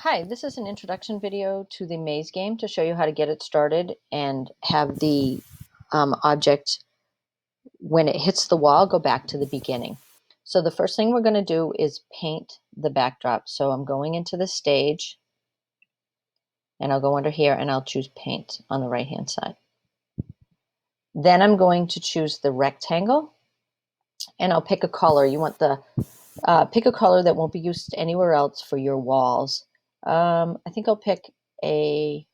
Hi, this is an introduction video to the maze game to show you how to get it started and have the object, when it hits the wall, go back to the beginning. So the first thing we're going to do is paint the backdrop. So I'm going into the stage and I'll go under here and I'll choose paint on the right hand side. Then I'm going to choose the rectangle and I'll pick a color. You want the pick a color that won't be used anywhere else for your walls. I think I'll pick a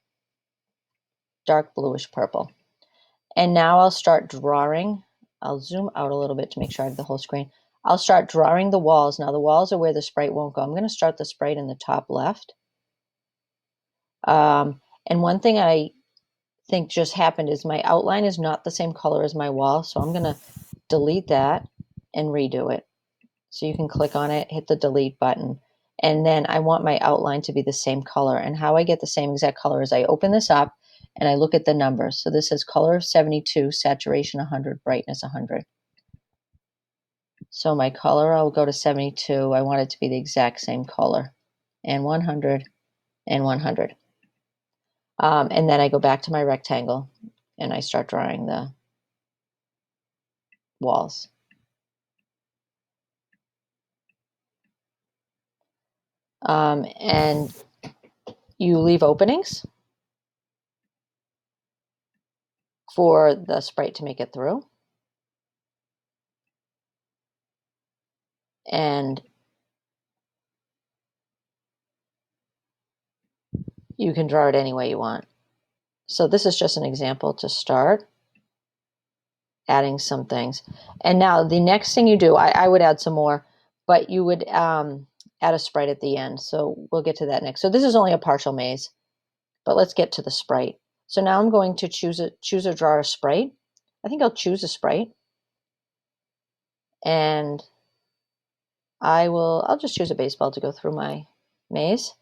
dark bluish purple. And now I'll start drawing. I'll zoom out a little bit to make sure I have the whole screen. I'll start drawing the walls. Now the walls are where the sprite won't go. I'm going to start the sprite in the top left. And one thing I think just happened is my outline is not the same color as my wall. So I'm going to delete that and redo it. So you can click on it, hit the delete button. And then I want my outline to be the same color. And how I get the same exact color is I open this up and I look at the numbers. So this is color 72, saturation 100, brightness 100. So my color, I'll go to 72. I want it to be the exact same color. And 100 and 100. And then I go back to my rectangle and I start drawing the walls. And you leave openings for the sprite to make it through. And you can draw it any way you want. So this is just an example to start adding some things. And now the next thing you do, I would add some more, but you would add a sprite at the end. So we'll get to that next. So this is only a partial maze, but let's get to the sprite. So now I'm going to choose or draw a sprite. I think I'll choose a sprite. And I'll just choose a baseball to go through my maze.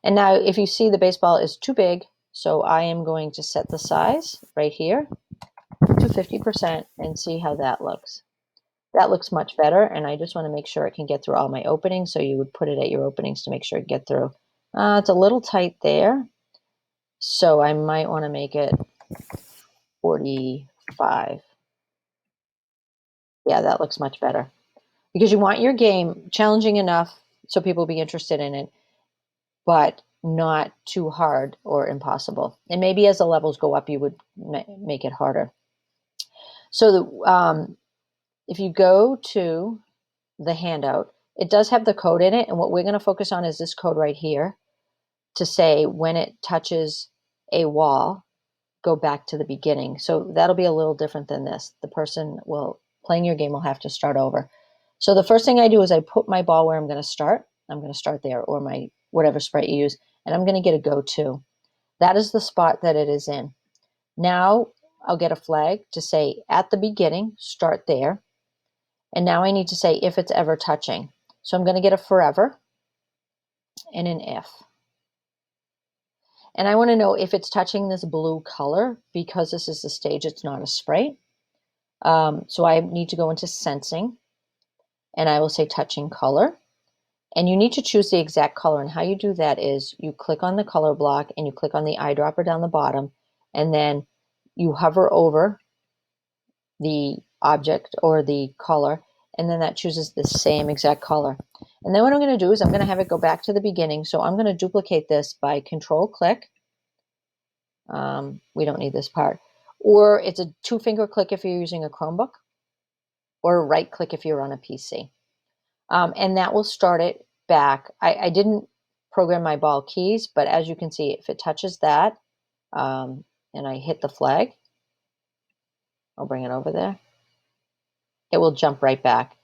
And now if you see the baseball is too big, so I am going to set the size right here to 50% and see how that looks. That looks much better, and I just want to make sure it can get through all my openings, so you would put it at your openings to make sure it get through. It's a little tight there, so I might want to make it 45. Yeah, that looks much better. Because you want your game challenging enough so people will be interested in it, but not too hard or impossible. And maybe as the levels go up, you would make it harder. So if you go to the handout, it does have the code in it. And what we're going to focus on is this code right here to say when it touches a wall, go back to the beginning. So that'll be a little different than this. The person playing your game will have to start over. So the first thing I do is I put my ball where I'm going to start. I'm going to start there, or my whatever sprite you use, and I'm going to get a go to. That is the spot that it is in. Now I'll get a flag to say at the beginning, start there. And now I need to say if it's ever touching. So I'm going to get a forever and an if. And I want to know if it's touching this blue color, because this is the stage, it's not a sprite. So I need to go into sensing and I will say touching color. And you need to choose the exact color. And how you do that is you click on the color block and you click on the eyedropper down the bottom, and then you hover over the object or the color, and then that chooses the same exact color. And then what I'm going to do is I'm going to have it go back to the beginning. So I'm going to duplicate this by control click. We don't need this part. Or it's a 2-finger click if you're using a Chromebook, or a right click if you're on a PC. And that will start it back. I didn't program my ball keys, but as you can see, if it touches that and I hit the flag, I'll bring it over there, it will jump right back.